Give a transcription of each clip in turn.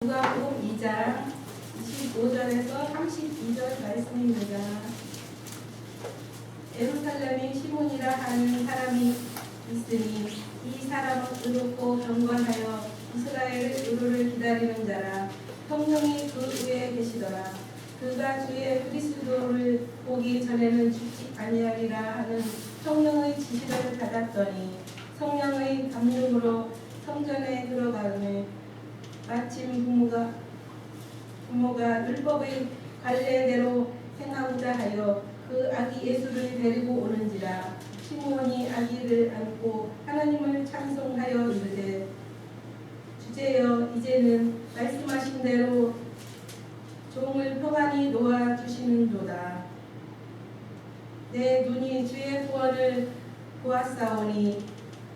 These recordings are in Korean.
누가복음 2장 25절에서 32절 말씀입니다. 예루살렘에 시몬이라 하는 사람이 있으니 이 사람은 의롭고 경건하여 이스라엘의 의로를 기다리는 자라. 성령이 그 위에 계시더라. 그가 주의 그리스도를 보기 전에는 죽지 아니하리라 하는 성령의 지시를 받았더니 성령의 감동으로 성전에 들어가매 마침 부모가 율법의 관례대로 행하고자 하여 그 아기 예수를 데리고 오는지라. 시몬이 아기를 안고 하나님을 찬송하여 이르되 주제여 이제는 말씀하신 대로 종을 평안히 놓아주시는도다. 내 눈이 주의 구원을 보았사오니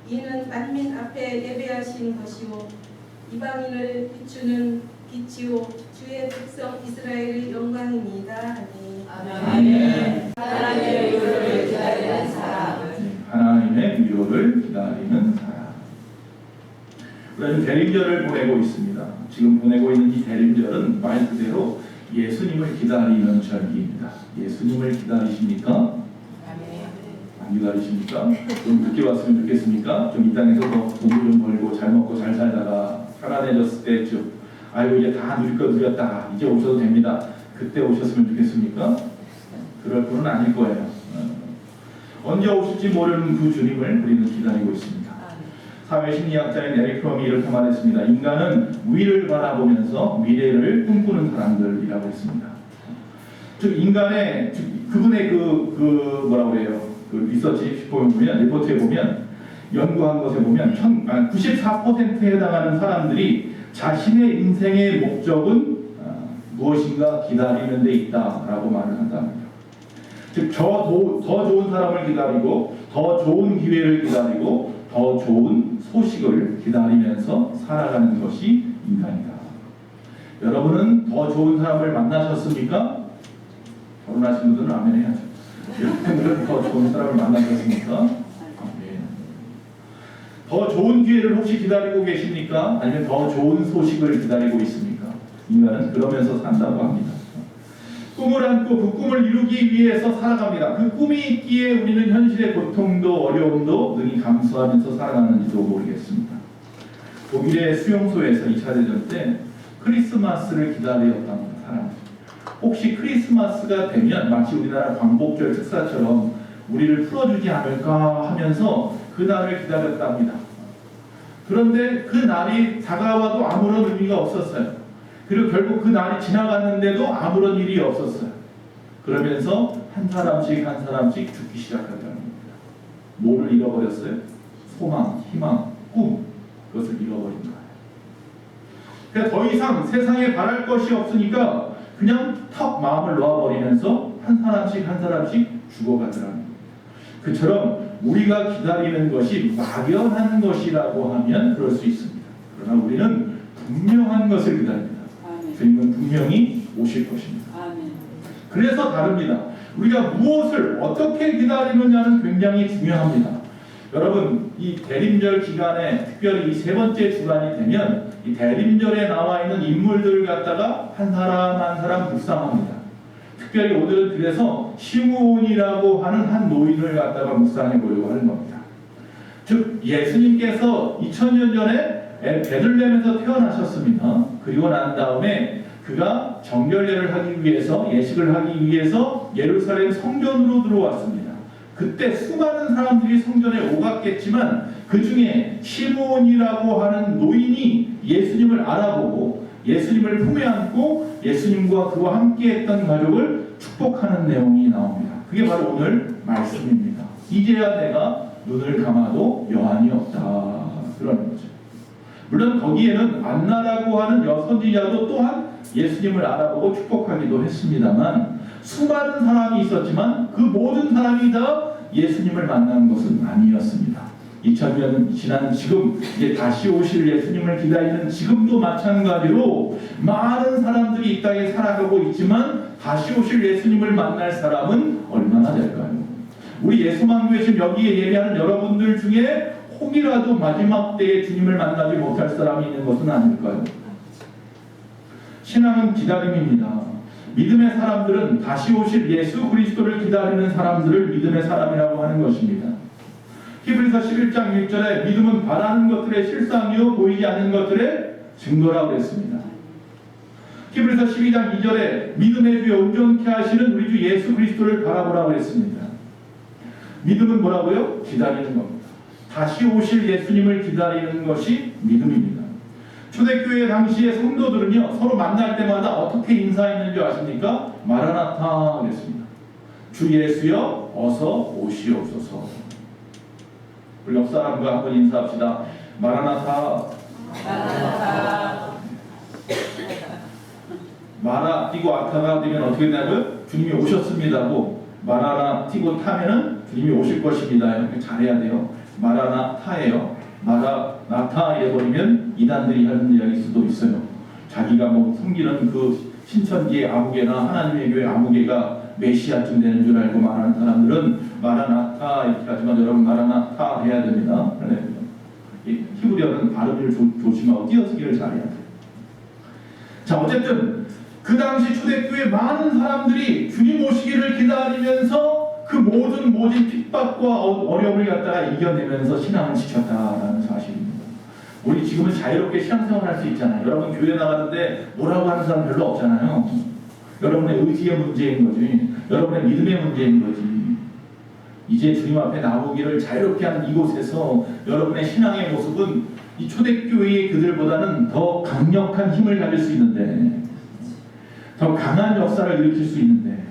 이는 만민 앞에 예배하신 것이요 이방인을 비추는 빛이요 주의 백성 이스라엘의 영광입니다 하니. 아멘. 하나님의 위로를 기다리는 사람. 하나님의 위로를 기다리는 사람. 우리는 대림절을 보내고 있습니다. 지금 보내고 있는 이 대림절은 말 그대로 예수님을 기다리는 절기입니다. 예수님을 기다리십니까? 안 기다리십니까? 좀 늦게 왔으면 좋겠습니까? 좀 이 땅에서 돈도 좀 벌고 잘 먹고 잘 살다가 편안해졌을 때쯤 아이고 이제 다 누릴 거 누렸다 이제 오셔도 됩니다. 그때 오셨으면 좋겠습니까? 그럴 분은 아닐 거예요. 언제 오실지 모르는 그 주님을 우리는 기다리고 있습니다. 사회심리학자인 에릭 프롬이 이렇게 말했습니다. 인간은 위를 바라보면서 미래를 꿈꾸는 사람들이라고 했습니다. 즉 인간의 그분의 뭐라고 그래요? 그 리서치 보면 리포트에 보면 연구한 것에 보면 94%에 해당하는 사람들이 자신의 인생의 목적은 무엇인가 기다리는 데 있다라고 말을 한답니다. 즉 더 좋은 사람을 기다리고 더 좋은 기회를 기다리고 더 좋은 소식을 기다리면서 살아가는 것이 인간이다. 여러분은 더 좋은 사람을 만나셨습니까? 결혼하신 분들은 아멘 해야죠. 여러분은 더 좋은 사람을 만나셨습니까? 아멘. 더 좋은 기회를 혹시 기다리고 계십니까? 아니면 더 좋은 소식을 기다리고 있습니까? 인간은 그러면서 산다고 합니다. 꿈을 안고 그 꿈을 이루기 위해서 살아갑니다. 그 꿈이 있기에 우리는 현실의 고통도 어려움도 능히 감수하면서 살아가는지도 모르겠습니다. 독일의 수용소에서 2차 대전 때 크리스마스를 기다렸답니다. 사람들이. 혹시 크리스마스가 되면 마치 우리나라 광복절 특사처럼 우리를 풀어주지 않을까 하면서 그 날을 기다렸답니다. 그런데 그 날이 다가와도 아무런 의미가 없었어요. 그리고 결국 그 날이 지나갔는데도 아무런 일이 없었어요. 그러면서 한 사람씩 죽기 시작하더라는 겁니다. 뭐를 잃어버렸어요? 소망, 희망, 꿈, 그것을 잃어버린 거예요. 그러니까 더 이상 세상에 바랄 것이 없으니까 그냥 턱 마음을 놓아버리면서 한 사람씩 죽어가더라는 겁니다. 그처럼 우리가 기다리는 것이 막연한 것이라고 하면 그럴 수 있습니다. 그러나 우리는 분명한 것을 기다립니다. 주님은 분명히 오실 것입니다. 그래서 다릅니다. 우리가 무엇을 어떻게 기다리느냐는 굉장히 중요합니다. 여러분, 이 대림절 기간에 특별히 이 세 번째 주간이 되면 이 대림절에 나와 있는 인물들을 갖다가 한 사람 묵상합니다. 특별히 오늘은 그래서 시므온이라고 하는 한 노인을 갖다가 묵상해 보려고 하는 겁니다. 즉 예수님께서 2000년 전에 베들레헴에서 태어나셨습니다. 그리고 난 다음에 그가 정결례를 하기 위해서 예식을 하기 위해서 예루살렘 성전으로 들어왔습니다. 그때 수많은 사람들이 성전에 오갔겠지만 그 중에 시므온이라고 하는 노인이 예수님을 알아보고 예수님을 품에 안고 예수님과 그와 함께했던 가족을 축복하는 내용이 나옵니다. 그게 바로 오늘 말씀입니다. 이제야 내가 눈을 감아도 여한이 없다. 그런 거죠. 물론 거기에는 안나라고 하는 여선지자도 또한 예수님을 알아보고 축복하기도 했습니다만 수많은 사람이 있었지만 그 모든 사람이 다 예수님을 만난 것은 아니었습니다. 2000년 지난 지금 이제 다시 오실 예수님을 기다리는 지금도 마찬가지로 많은 사람들이 이 땅에 살아가고 있지만 다시 오실 예수님을 만날 사람은 얼마나 될까요? 우리 예수만교회 지금 여기에 예배하는 여러분들 중에 혹이라도 마지막 때에 주님을 만나지 못할 사람이 있는 것은 아닐까요? 신앙은 기다림입니다. 믿음의 사람들은 다시 오실 예수 그리스도를 기다리는 사람들을 믿음의 사람이라고 하는 것입니다. 히브리서 11장 1절에 믿음은 바라는 것들의 실상이요 보이지 않는 것들의 증거라고 그랬습니다. 히브리서 12장 2절에 믿음의 주에 온전케 하시는 우리 주 예수 그리스도를 바라보라고 했습니다. 믿음은 뭐라고요? 기다리는 겁니다. 다시 오실 예수님을 기다리는 것이 믿음입니다. 초대교회 당시의 성도들은요, 서로 만날 때마다 어떻게 인사했는지 아십니까? 마라나타 그랬습니다. 주 예수여 어서 오시옵소서. 우리 옆 사람과 한번 인사합시다. 마라나타. 마라나타. 마라 띄고 아타가 되면 어떻게 되냐고요? 주님이 오셨습니다고. 마라나 띄고 타면은 주님이 오실 것입니다. 이렇게 잘해야 돼요. 마라나타예요. 마라나타 해버리면 이단들이 하는 이야기일 수도 있어요. 자기가 뭐 섬기는 그 신천지의 아무개나 하나님의 교회 아무개가 메시아쯤 되는 줄 알고 말하는 사람들은 마라나타 이렇게 하지만 여러분 마라나타 해야 됩니다. 히브리어는 발음을 조심하고 띄어쓰기를 잘해야 돼요. 자, 어쨌든 그 당시 초대교회 많은 사람들이 주님 오시기를 기다리면서 그 모든 핍박과 어려움을 갖다가 이겨내면서 신앙을 지켰다라는 사실입니다. 우리 지금은 자유롭게 신앙생활 할 수 있잖아요. 여러분 교회 나가는데 뭐라고 하는 사람 별로 없잖아요. 여러분의 의지의 문제인 거지. 여러분의 믿음의 문제인 거지. 이제 주님 앞에 나오기를 자유롭게 하는 이곳에서 여러분의 신앙의 모습은 이 초대교회의 그들보다는 더 강력한 힘을 가질 수 있는데, 더 강한 역사를 일으킬 수 있는데,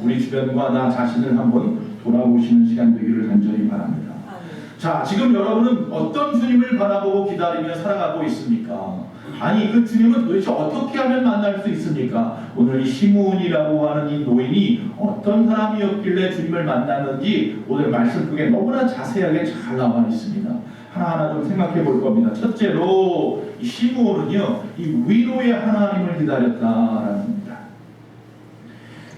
우리 주변과 나 자신을 한번 돌아보시는 시간 되기를 간절히 바랍니다. 자, 지금 여러분은 어떤 주님을 바라보고 기다리며 살아가고 있습니까? 아니, 그 주님은 도대체 어떻게 하면 만날 수 있습니까? 오늘 이 시므온이라고 하는 이 노인이 어떤 사람이었길래 주님을 만났는지 오늘 말씀 속에 너무나 자세하게 잘 나와 있습니다. 하나하나 좀 생각해 볼 겁니다. 첫째로 이 시므온은요, 이 위로의 하나님을 기다렸다라는 겁니다.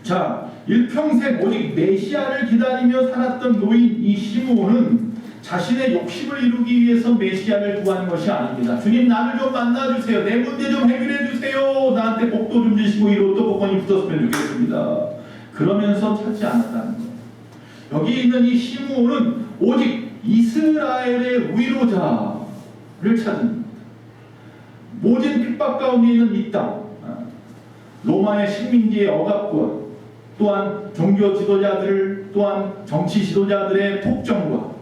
자, 일평생 오직 메시아를 기다리며 살았던 노인 이 시므온은 자신의 욕심을 이루기 위해서 메시아를 구하는 것이 아닙니다. 주님, 나를 좀 만나주세요. 내 문제 좀 해결해 주세요. 나한테 복도 좀 주시고 이 로또 복권이 붙었으면 좋겠습니다. 그러면서 찾지 않았다는 거예요. 여기 있는 이 시므온은 오직 이스라엘의 위로자를 찾은, 모든 핍박 가운데 있는 이 땅, 로마의 식민지의 억압과 또한 종교 지도자들, 또한 정치 지도자들의 폭정과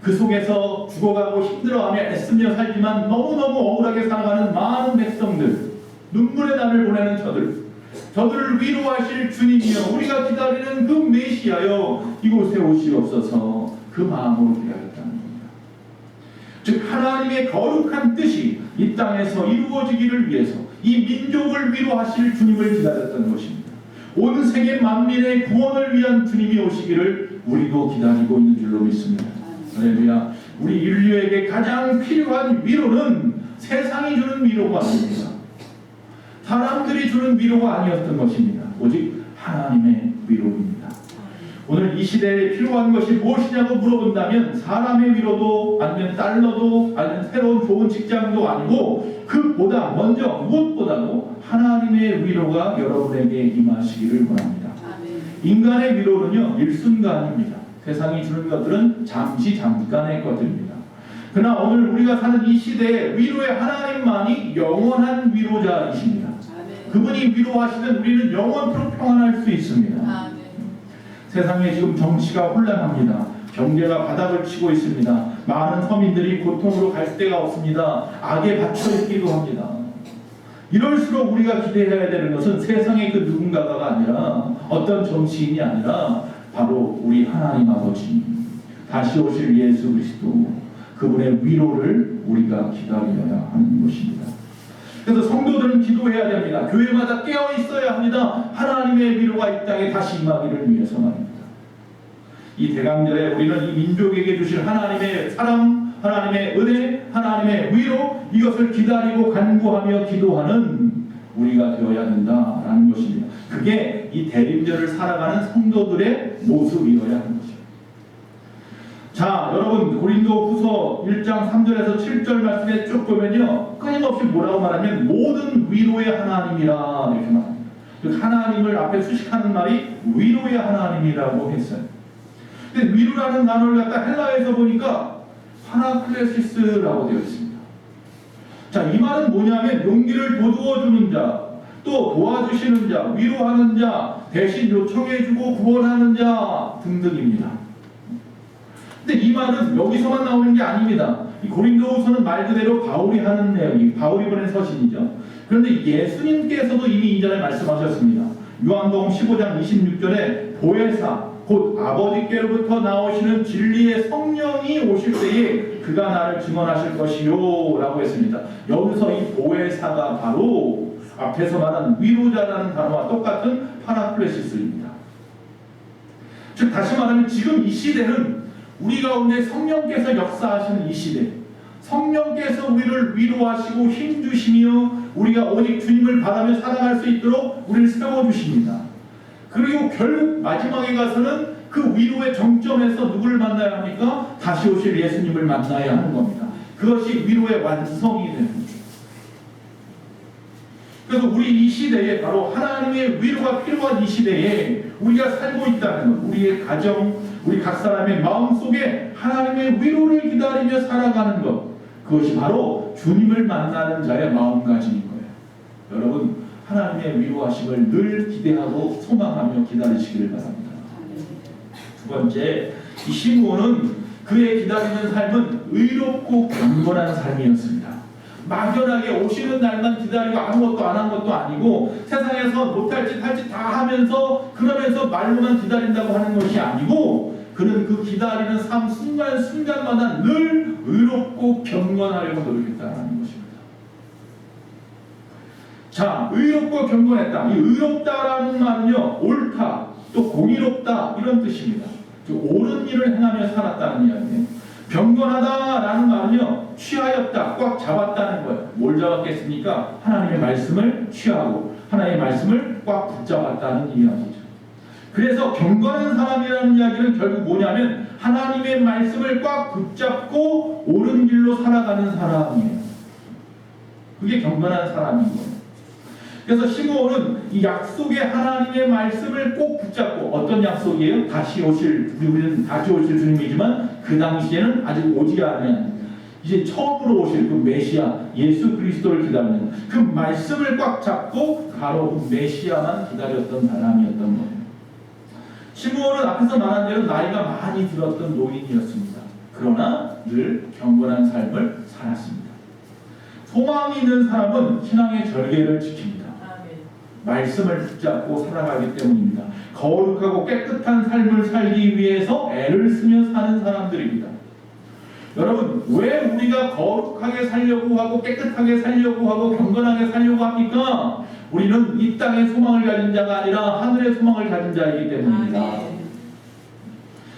그 속에서 죽어가고 힘들어하며 애쓰며 살지만 너무너무 억울하게 살아가는 많은 백성들, 눈물의 날을 보내는 저들을 위로하실 주님이여, 우리가 기다리는 그 메시아여, 이곳에 오시옵소서. 그 마음으로 기다렸다는 겁니다. 즉 하나님의 거룩한 뜻이 이 땅에서 이루어지기를 위해서 이 민족을 위로하실 주님을 기다렸던 것입니다. 온 세계 만민의 구원을 위한 주님이 오시기를 우리도 기다리고 있는 줄로 믿습니다. 할렐루야. 우리 인류에게 가장 필요한 위로는 세상이 주는 위로가 아닙니다. 사람들이 주는 위로가 아니었던 것입니다. 오직 하나님의 위로입니다. 오늘 이 시대에 필요한 것이 무엇이냐고 물어본다면 사람의 위로도 아니면 달러도 아니면 새로운 좋은 직장도 아니고, 그보다 먼저 무엇보다도 하나님의 위로가 여러분에게 임하시기를 원합니다. 인간의 위로는요, 일순간입니다. 세상이 주는 것들은 잠깐의 것들입니다. 그러나 오늘 우리가 사는 이 시대에 위로의 하나님만이 영원한 위로자이십니다. 그분이 위로하시면 우리는 영원토록 평안할 수 있습니다. 세상에 지금 정치가 혼란합니다. 경제가 바닥을 치고 있습니다. 많은 서민들이 고통으로 갈 데가 없습니다. 악에 받쳐 있기도 합니다. 이럴수록 우리가 기대해야 되는 것은 세상의 그 누군가가 아니라, 어떤 정치인이 아니라 바로 우리 하나님 아버지, 다시 오실 예수 그리스도, 그분의 위로를 우리가 기다려야 하는 것입니다. 그래서 성도들은 기도해야 됩니다. 교회마다 깨어 있어야 합니다. 하나님의 위로가 이 땅에 다시 임하기를 위해서 말입니다. 이 대강절에 우리는 이 민족에게 주실 하나님의 사랑, 하나님의 은혜, 하나님의 위로, 이것을 기다리고 간구하며 기도하는 우리가 되어야 된다라는 것입니다. 그게 이 대림절을 살아가는 성도들의 모습이어야 하는 것입니다. 자, 여러분 고린도후서 1장 3절에서 7절 말씀에 쭉 보면요, 끊임없이 뭐라고 말하면 모든 위로의 하나님이라 이렇게 말합니다. 그 하나님을 앞에 수식하는 말이 위로의 하나님이라고 했어요. 근데 위로라는 단어를 갖다 헬라에서 보니까 파라클레시스라고 되어 있습니다. 자, 이 말은 뭐냐면 용기를 돋워 주는 자, 또 도와주시는 자, 위로하는 자, 대신 요청해주고 구원하는 자 등등입니다. 근데 이 말은 여기서만 나오는 게 아닙니다. 이 고린도후서는 말 그대로 바울이 하는 내용이, 바울이 보낸 서신이죠. 그런데 예수님께서도 이미 이전에 말씀하셨습니다. 요한복음 15장 26절에 보혜사 곧 아버지께로부터 나오시는 진리의 성령이 오실 때에 그가 나를 증언하실 것이요 라고 했습니다. 여기서 이 보혜사가 바로 앞에서 말한 위로자라는 단어와 똑같은 파라클레시스입니다. 즉 다시 말하면 지금 이 시대는 우리 가운데 성령께서 역사하시는 이 시대, 성령께서 우리를 위로하시고 힘주시며 우리가 오직 주님을 바라며 살아갈 수 있도록 우리를 세워주십니다. 그리고 결국 마지막에 가서는 그 위로의 정점에서 누구를 만나야 합니까? 다시 오실 예수님을 만나야 하는 겁니다. 그것이 위로의 완성이 되는 거죠. 그래서 우리 이 시대에 바로 하나님의 위로가 필요한 이 시대에 우리가 살고 있다는 것, 우리의 가정, 우리 각 사람의 마음속에 하나님의 위로를 기다리며 살아가는 것, 그것이 바로 주님을 만나는 자의 마음가짐인 거예요. 여러분, 하나님의 위로하심을 늘 기대하고 소망하며 기다리시기를 바랍니다. 두 번째, 이 시므온은 그의 기다리는 삶은 의롭고 경건한 삶이었습니다. 막연하게 오시는 날만 기다리고 아무것도 안 한 것도 아니고 세상에서 못할 짓 할 짓 다 하면서 그러면서 말로만 기다린다고 하는 것이 아니고 그는 그 기다리는 삶 순간순간마다 늘 의롭고 경건하려고 노력했다는 것입니다. 자, 의롭고 경건했다. 이 의롭다라는 말은요, 옳다, 또 공의롭다 이런 뜻입니다. 옳은 일을 행하며 살았다는 이야기예요. 경건하다라는 말은요, 취하였다, 꽉 잡았다는 거예요. 뭘 잡았겠습니까? 하나님의 말씀을 취하고 하나님의 말씀을 꽉 붙잡았다는 이야기죠. 그래서 경건한 사람이라는 이야기는 결국 뭐냐면 하나님의 말씀을 꽉 붙잡고 옳은 길로 살아가는 사람이에요. 그게 경건한 사람인 거예요. 그래서 시므온은 이 약속의 하나님의 말씀을 꼭 붙잡고, 어떤 약속이에요? 다시 오실, 우리는 다시 오실 주님이지만 그 당시에는 아직 오지 않은, 이제 처음으로 오실 그 메시아 예수 그리스도를 기다리는 그 말씀을 꽉 잡고 바로 그 메시아만 기다렸던 사람이었던 거예요. 시므온은 앞에서 말한 대로 나이가 많이 들었던 노인이었습니다. 그러나 늘 경건한 삶을 살았습니다. 소망이 있는 사람은 신앙의 절개를 지킵니다. 말씀을 붙잡고 살아가기 때문입니다. 거룩하고 깨끗한 삶을 살기 위해서 애를 쓰며 사는 사람들입니다. 여러분, 왜 우리가 거룩하게 살려고 하고 깨끗하게 살려고 하고 경건하게 살려고 합니까? 우리는 이 땅의 소망을 가진 자가 아니라 하늘의 소망을 가진 자이기 때문입니다.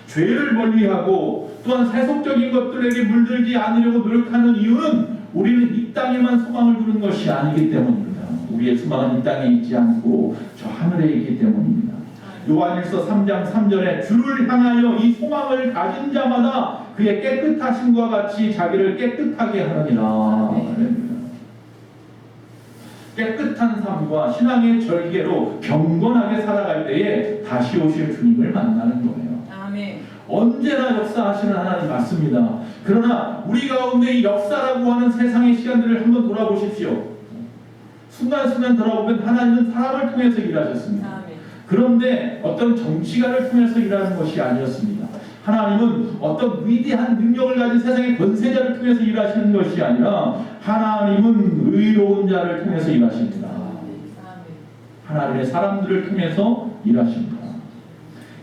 죄를 멀리하고 또한 세속적인 것들에게 물들지 않으려고 노력하는 이유는 우리는 이 땅에만 소망을 두는 것이 아니기 때문입니다. 우리의 소망은 이 땅에 있지 않고 저 하늘에 있기 때문입니다. 요한일서 3장 3절에 주를 향하여 이 소망을 가진 자마다 그의 깨끗하심과 같이 자기를 깨끗하게 하느니라. 깨끗한 삶과 신앙의 절개로 경건하게 살아갈 때에 다시 오실 주님을 만나는 거예요. 아멘. 언제나 역사하시는 하나님 맞습니다. 그러나 우리 가운데 이 역사라고 하는 세상의 시간들을 한번 돌아보십시오. 순간순간 돌아보면 하나님은 사람을 통해서 일하셨습니다. 아멘. 그런데 어떤 정치가를 통해서 일하는 것이 아니었습니다. 하나님은 어떤 위대한 능력을 가진 세상의 권세자를 통해서 일하시는 것이 아니라 하나님은 의로운 자를 통해서 일하십니다. 하나님의 사람들을 통해서 일하십니다.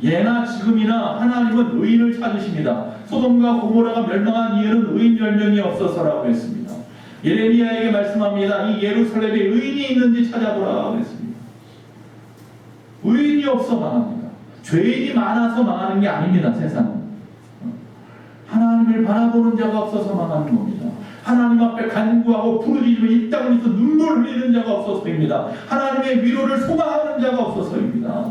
예나 지금이나 하나님은 의인을 찾으십니다. 소돔과 고모라가 멸망한 이유는 의인 몇 명이 없어서라고 했습니다. 예레미야에게 말씀합니다. 이 예루살렘에 의인이 있는지 찾아보라고 했습니다. 의인이 없어 망합니다. 죄인이 많아서 망하는 게 아닙니다. 세상은 하나님을 바라보는 자가 없어서 망하는 겁니다. 하나님 앞에 간구하고 부르짖으며 이 땅을 위해서 눈물 흘리는 자가 없어서입니다. 하나님의 위로를 소망하는 자가 없어서입니다.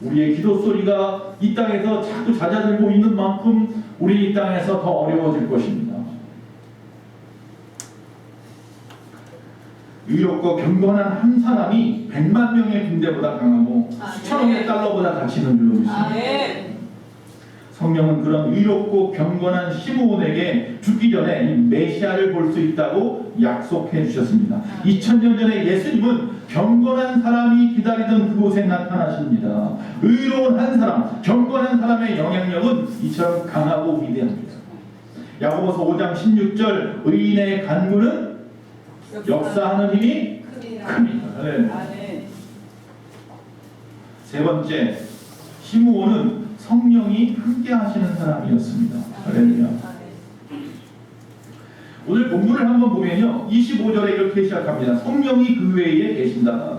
우리의 기도 소리가 이 땅에서 자꾸 잦아들고 있는 만큼 우리 이 땅에서 더 어려워질 것입니다. 의롭고 경건한 한 사람이 100만 명의 군대보다 강하고 수천억의 달러보다 가치 있는 줄로 믿습니다. 성령은 그런 의롭고 경건한 시므온에게 죽기 전에 이 메시아를 볼 수 있다고 약속해 주셨습니다. 2000년 전에 예수님은 경건한 사람이 기다리던 그곳에 나타나십니다. 의로운 한 사람, 경건한 사람의 영향력은 이처럼 강하고 위대합니다. 야고보서 5장 16절 의인의 간구는 역사하는 힘이 큽니다. 네. 세 번째, 시므온은 성령이 함께 하시는 사람이었습니다. 할렐루야. 오늘 본문을 한번 보면요, 25절에 이렇게 시작합니다. 성령이 그 외에 계신다.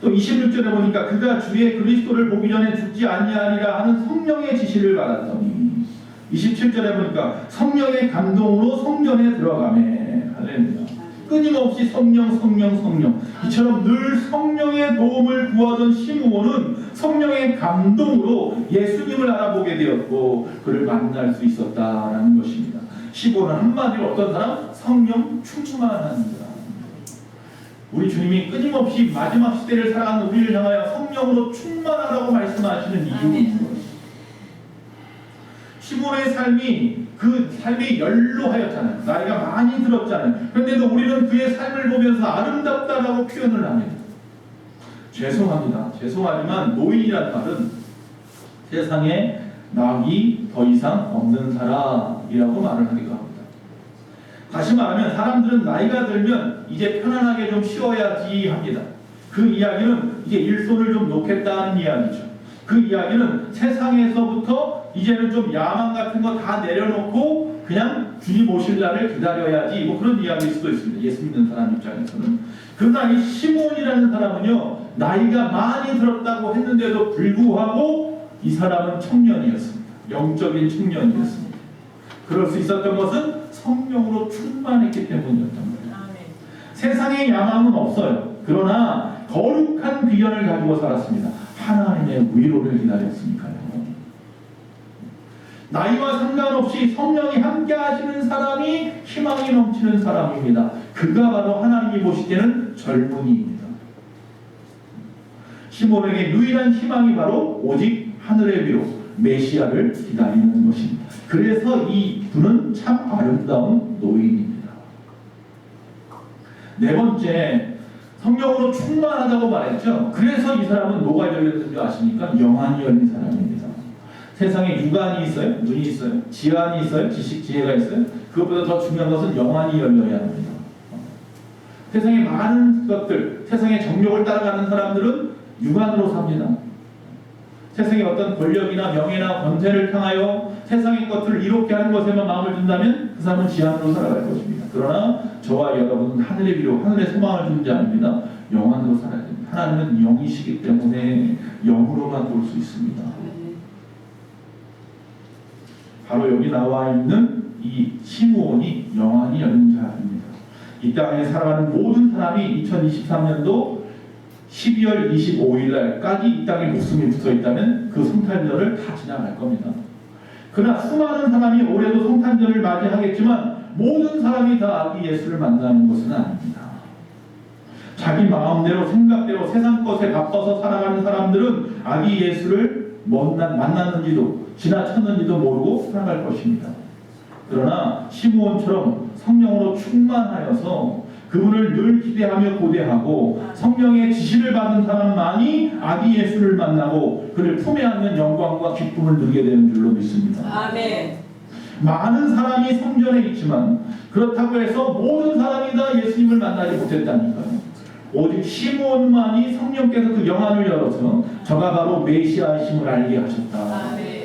또 26절에 보니까 그가 주의 그리스도를 보기 전에 죽지 아니하리라 하는 성령의 지시를 받았더니, 27절에 보니까 성령의 감동으로 성전에 들어가매. 할렐루야. 끊임없이 성령 이처럼 늘 성령의 도움을 구하던 시므온은 성령의 감동으로 예수님을 알아보게 되었고 그를 만날 수 있었다라는 것입니다. 시므온은 한마디로 어떤 사람? 성령 충만한 사람. 우리 주님이 끊임없이 마지막 시대를 살아가는 우리를 향하여 성령으로 충만하라고 말씀하시는 이유는 시므온의 삶이 그 삶이 연로하였잖아요. 나이가 많이 들었잖아요. 그런데도 우리는 그의 삶을 보면서 아름답다라고 표현을 합니다. 죄송하지만 노인이란 말은 세상에 낙이 더 이상 없는 사람이라고 말을 하기도 합니다. 다시 말하면 사람들은 나이가 들면 이제 편안하게 좀 쉬어야지 합니다. 그 이야기는 이제 일손을 좀 놓겠다는 이야기죠. 그 이야기는 세상에서부터 이제는 좀 야망 같은 거 다 내려놓고 그냥 주님 오실 날을 기다려야지, 뭐 그런 이야기일 수도 있습니다. 예수 믿는 사람 입장에서는. 그러나 이 시므온이라는 사람은요, 나이가 많이 들었다고 했는데도 불구하고 이 사람은 청년이었습니다. 영적인 청년이었습니다. 그럴 수 있었던 것은 성령으로 충만했기 때문이었던 거예요. 세상에 야망은 없어요. 그러나 거룩한 비전을 가지고 살았습니다. 하나님의 위로를 기다렸으니까요. 나이와 상관없이 성령이 함께 하시는 사람이 희망이 넘치는 사람입니다. 그가 바로 하나님이 보실 때는 젊은이입니다. 시므온에게 유일한 희망이 바로 오직 하늘의 위로 메시아를 기다리는 것입니다. 그래서 이 분은 참 아름다운 노인입니다. 네 번째, 성령으로 충만하다고 말했죠. 그래서 이 사람은 뭐가 열렸는 줄 아십니까? 영안이 열린 사람입니다. 세상에 육안이 있어요? 눈이 있어요? 지안이 있어요? 지혜가 있어요? 그것보다 더 중요한 것은 영안이 열려야 합니다. 세상에 많은 것들, 세상의 정욕을 따라가는 사람들은 육안으로 삽니다. 세상의 어떤 권력이나 명예나 권세를 향하여 세상의 것들을 이롭게 하는 것에만 마음을 둔다면 그 사람은 지안으로 살아갈 것입니다. 그러나 저와 여러분은 하늘의 위로, 하늘의 소망을 주는 자입니다. 영안으로 살아야 됩니다. 하나님은 영이시기 때문에 영으로만 볼 수 있습니다. 바로 여기 나와 있는 이 시므온이 영안이 열린 자입니다. 이 땅에 살아가는 모든 사람이 2023년도 12월 25일 날까지 이 땅에 목숨이 붙어 있다면 그 성탄절을 다 지나갈 겁니다. 그러나 수많은 사람이 올해도 성탄절을 맞이하겠지만 모든 사람이 다 아기 예수를 만나는 것은 아닙니다. 자기 마음대로 생각대로 세상 것에 바빠서 살아가는 사람들은 아기 예수를 만났는지도 지나쳤는지도 모르고 살아갈 것입니다. 그러나 시므온처럼 성령으로 충만하여서 그분을 늘 기대하며 고대하고 성령의 지시를 받은 사람만이 아기 예수를 만나고 그를 품에 안는 영광과 기쁨을 누리게 되는 줄로 믿습니다. 아멘. 많은 사람이 성전에 있지만 그렇다고 해서 모든 사람이 다 예수님을 만나지 못했다니까요. 오직 시므온만이 성령께서 그 영안을 열어서 저가 바로 메시아이심을 알게 하셨다. 아멘.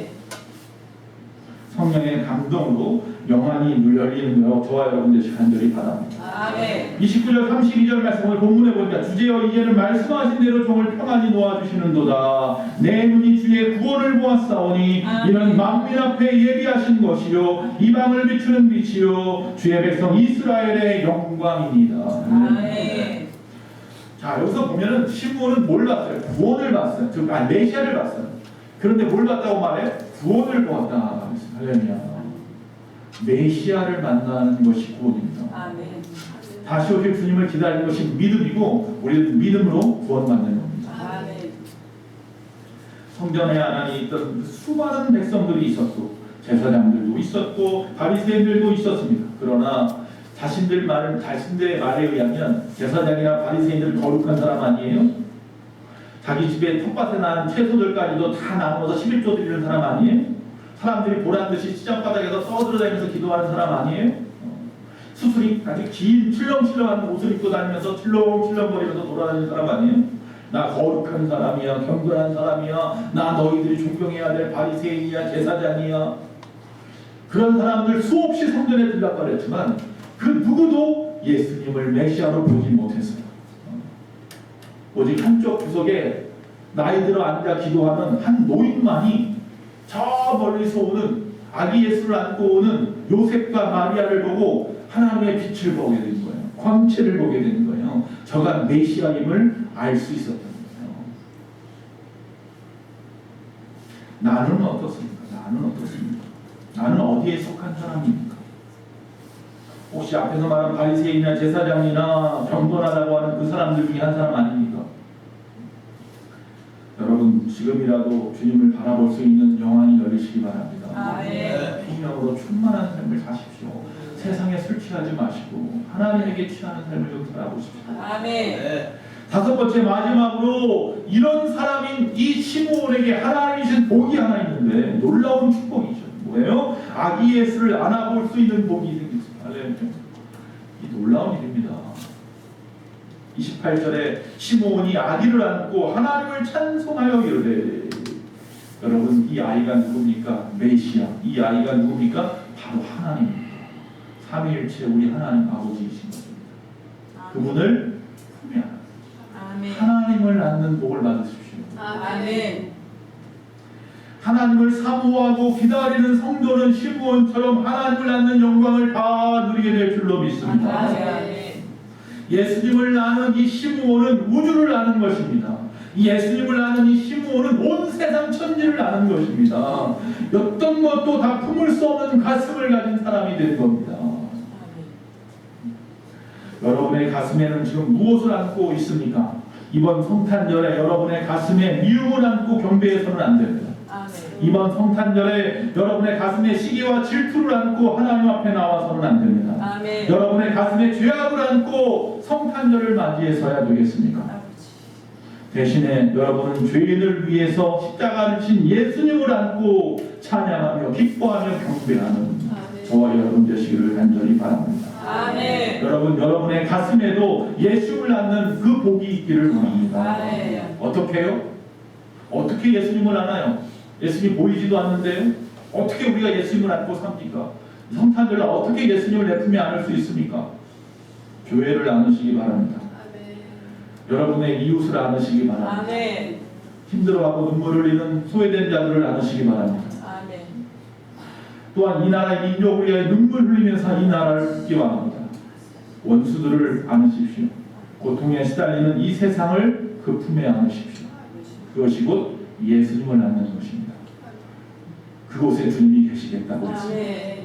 성령의 감동으로 영안이 열리는 거 저와 여러분들 간절히 바랍니다. 아멘. 29절 32절 말씀을 본문에 보니까 주제여 이제는 말씀하신 대로 종을 평안히 놓아주시는도다. 내 눈이 주의 구원을 보았사오니 이는 만민 앞에 예비하신 것이요 이방을 비추는 빛이요 주의 백성 이스라엘의 영광이니이다. 아멘. 자, 자, 여기서 보면은 시므온은 뭘 봤어요? 구원을 봤어요. 메시아를 봤어요. 그런데 뭘 봤다고 말해? 구원을 보았다. 할렐루야. 메시아를 만나는 것이 구원입니다. 아멘. 다시 오실 주님을 기다리는 것이 믿음이고, 우리는 믿음으로 구원받는 겁니다. 아멘. 성전에 안에 있던 수많은 백성들이 있었고, 제사장들도 있었고, 바리새인들도 있었습니다. 그러나 자신들의 말에 의하면 제사장이나 바리새인들은 거룩한 사람 아니에요? 자기 집에 텃밭에 난 채소들까지도 다 나누어서 11조 드리는 사람 아니에요? 사람들이 보란듯이 시장바닥에서 떠들어다니면서 기도하는 사람 아니에요? 수술이 아주 긴 출렁출렁한 옷을 입고 다니면서 출렁출렁거리면서 돌아다니는 사람 아니에요? 나 거룩한 사람이야, 경건한 사람이야, 나 너희들이 존경해야 될 바리새인이야, 제사장이야. 그런 사람들 수없이 성전에 들락거렸지만 그 누구도 예수님을 메시아로 보지 못했어요. 오직 한쪽 구석에 나이 들어 앉아 기도하는 한 노인만이 저 멀리서 오는 아기 예수를 안고 오는 요셉과 마리아를 보고 하나님의 빛을 보게 된 거예요. 광채를 보게 된 거예요. 저가 메시아임을 알 수 있었던 거예요. 나는 어떻습니까? 나는 어떻습니까? 나는 어디에 속한 사람입니까? 혹시 앞에서 말한 바리새인이나 제사장이나 경건하다고 하는 그 사람들 중에 한 사람 아닙니까? 여러분 지금이라도 주님을 바라볼 수 있는 영안이 열리시기 바랍니다. 아멘. 성령으로 충만한 삶을 사십시오. 세상에 술 취하지 마시고 하나님에게 취하는 삶을 좀 살아보십시오. 아멘. 다섯 번째 마지막으로 이런 사람인 이 시므온에게 하나님이 주신 복이 하나 있는데 놀라운 축복이죠. 뭐예요? 아기 예수를 안아볼 수 있는 복이 생겼습니다. 할렐루야. 이 놀라운 일입니다. 28절에 시므온이 아기를 안고 하나님을 찬송하여 이르되, 여러분 이 아이가 누굽니까? 메시아. 이 아이가 누굽니까? 바로 하나님입니다. 삼위일체 우리 하나님 아버지이신 것입니다. 그분을 품에 안으십시오. 하나님을 낳는 복을 받으십시오. 아멘. 하나님을 사모하고 기다리는 성도는 시므온처럼 하나님을 낳는 영광을 다 누리게 될 줄로 믿습니다. 아멘. 예수님을 낳는 이 시므온은 우주를 낳는 것입니다. 이 예수님을 낳는 이 시므온은 온 세상 천지를 낳는 것입니다. 어떤 것도 다 품을 수 없는 가슴을 가진 사람이 된 겁니다. 여러분의 가슴에는 지금 무엇을 안고 있습니까? 이번 성탄절에 여러분의 가슴에 미움을 안고 경배해서는 안 됩니다. 이번 성탄절에 여러분의 가슴에 시기와 질투를 안고 하나님 앞에 나와서는 안 됩니다. 아멘. 여러분의 가슴에 죄악을 안고 성탄절을 맞이해서야 되겠습니까? 대신에 여러분은 죄인을 위해서 십자가를 진 예수님을 안고 찬양하며 기뻐하며 경배하는 저와 여러분 되시기를 간절히 바랍니다. 아멘. 여러분, 여러분의 가슴에도 예수를 안는 그 복이 있기를 원합니다. 아멘. 어떻게 해요? 어떻게 예수님을 안아요? 예수님이 보이지도 않는데요? 어떻게 우리가 예수님을 안고 삽니까? 성탄절에 어떻게 예수님을 내 품에 안을 수 있습니까? 교회를 안으시기 바랍니다. 아멘. 여러분의 이웃을 안으시기 바랍니다. 아멘. 힘들어하고 눈물을 흘리는 소외된 자들을 안으시기 바랍니다. 아멘. 또한 이 나라의 민족을 위하여 눈물 흘리면서 이 나라를 돕기 바랍니다. 원수들을 안으십시오. 고통에 시달리는 이 세상을 그 품에 안으십시오. 그것이 곧 예수님을 낳는 것입니다. 그곳에 주님이 계시겠다고 했습니다.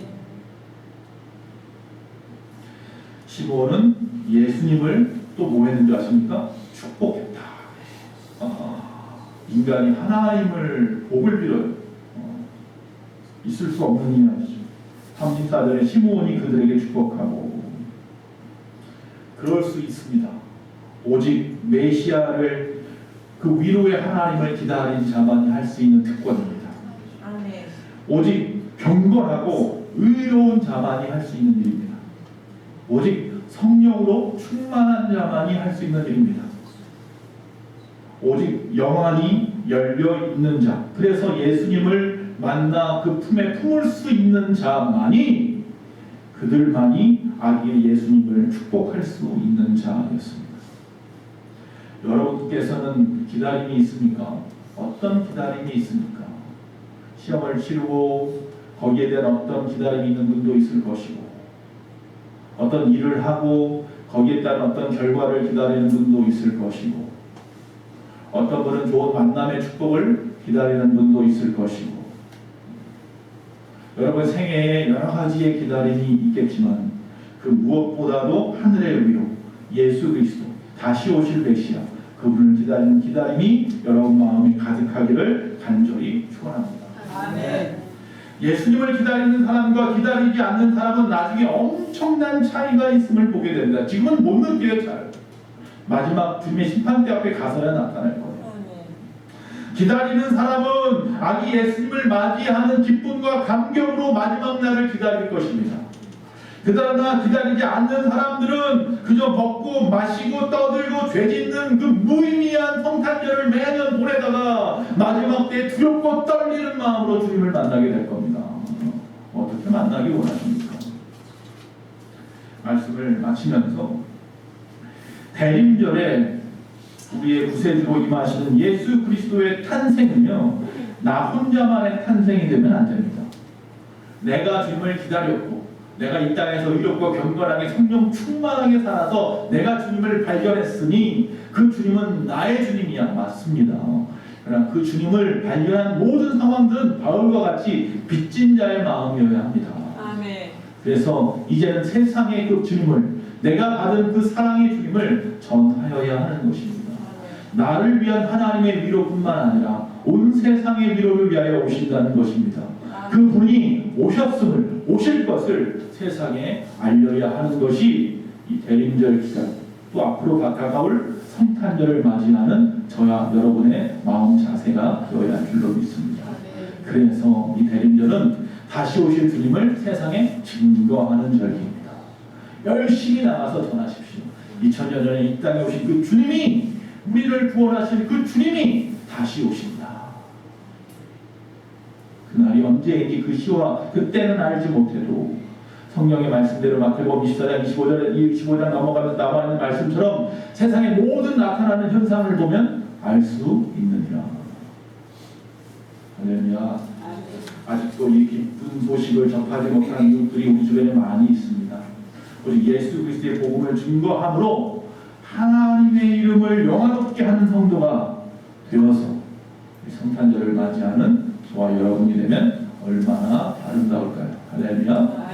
시므온은 예수님을 또 뭐 했는지 아십니까? 축복했다. 인간이 하나님을 복을 빌어요. 있을 수 없는 일이 아니죠. 34절에 시므온이 그들에게 축복하고, 그럴 수 있습니다. 오직 메시아를 그 위로의 하나님을 기다린 자만이 할 수 있는 특권입니다. 아멘. 오직 경건하고 의로운 자만이 할 수 있는 일입니다. 오직 성령으로 충만한 자만이 할 수 있는 일입니다. 오직 영안이 열려 있는 자, 그래서 예수님을 만나 그 품에 품을 수 있는 자만이, 그들만이 아기 예수님을 축복할 수 있는 자였습니다. 여러분께서는 기다림이 있습니까? 어떤 기다림이 있습니까? 시험을 치르고 거기에 대한 어떤 기다림이 있는 분도 있을 것이고, 어떤 일을 하고 거기에 따른 어떤 결과를 기다리는 분도 있을 것이고, 어떤 분은 좋은 만남의 축복을 기다리는 분도 있을 것이고, 여러분 생애에 여러 가지의 기다림이 있겠지만 그 무엇보다도 하늘의 위로 예수 그리스도 다시 오실 메시아, 그분을 기다리는 기다림이 여러분 마음에 가득하기를 간절히 축원합니다. 아멘. 예수님을 기다리는 사람과 기다리지 않는 사람은 나중에 엄청난 차이가 있음을 보게 됩니다. 지금은 못 느껴요. 잘. 마지막 주님의 심판대 앞에 가서야 나타날 거예요. 기다리는 사람은 아기 예수님을 맞이하는 기쁨과 감격으로 마지막 날을 기다릴 것입니다. 그러나 기다리지 않는 사람들은 그저 먹고 마시고 떠들고 죄짓는 그 무의미한 성탄절을 매년 보내다가 마지막 때 두렵고 떨리는 마음으로 주님을 만나게 될 겁니다. 어떻게 만나기 원하십니까? 말씀을 마치면서 대림절에 우리의 구세주로 임하시는 예수 그리스도의 탄생은요, 나 혼자만의 탄생이 되면 안 됩니다. 내가 주님을 기다렸고 내가 이 땅에서 의롭고 경건하게 성령 충만하게 살아서 내가 주님을 발견했으니 그 주님은 나의 주님이야. 맞습니다. 그러나 그 주님을 발견한 모든 상황들은 바울과 같이 빚진 자의 마음이어야 합니다. 아멘. 그래서 이제는 세상의 그 주님을, 내가 받은 그 사랑의 주님을 전하여야 하는 것입니다. 나를 위한 하나님의 위로뿐만 아니라 온 세상의 위로를 위하여 오신다는 것입니다. 그 분이 오셨음을, 오실 것을 세상에 알려야 하는 것이 이 대림절 기간, 또 앞으로 다가올 성탄절을 맞이하는 저와 여러분의 마음 자세가 되어야 할 줄로 믿습니다. 그래서 이 대림절은 다시 오실 주님을 세상에 증거하는 절기입니다. 열심히 나가서 전하십시오. 2000년 전에 이 땅에 오신 그 주님이, 우리를 구원하실 그 주님이 다시 오신다. 그날이 언제인지 그 시와 그때는 알지 못해도 성경의 말씀대로 마태복음 24장 25장 넘어가면서 나와 있는 말씀처럼 세상의 모든 나타나는 현상을 보면 알 수 있느니라. 할렐루야. 아직도 이 기쁜 소식을 접하지 못한 이웃들이 우리 주변에 많이 있습니다. 우리 예수 그리스도의 복음을 증거함으로 하나님의 이름을 영화롭게 하는 성도가 되어서 성탄절을 맞이하는 저와 여러분이 되면 얼마나 아름다울까요? 할렐루야.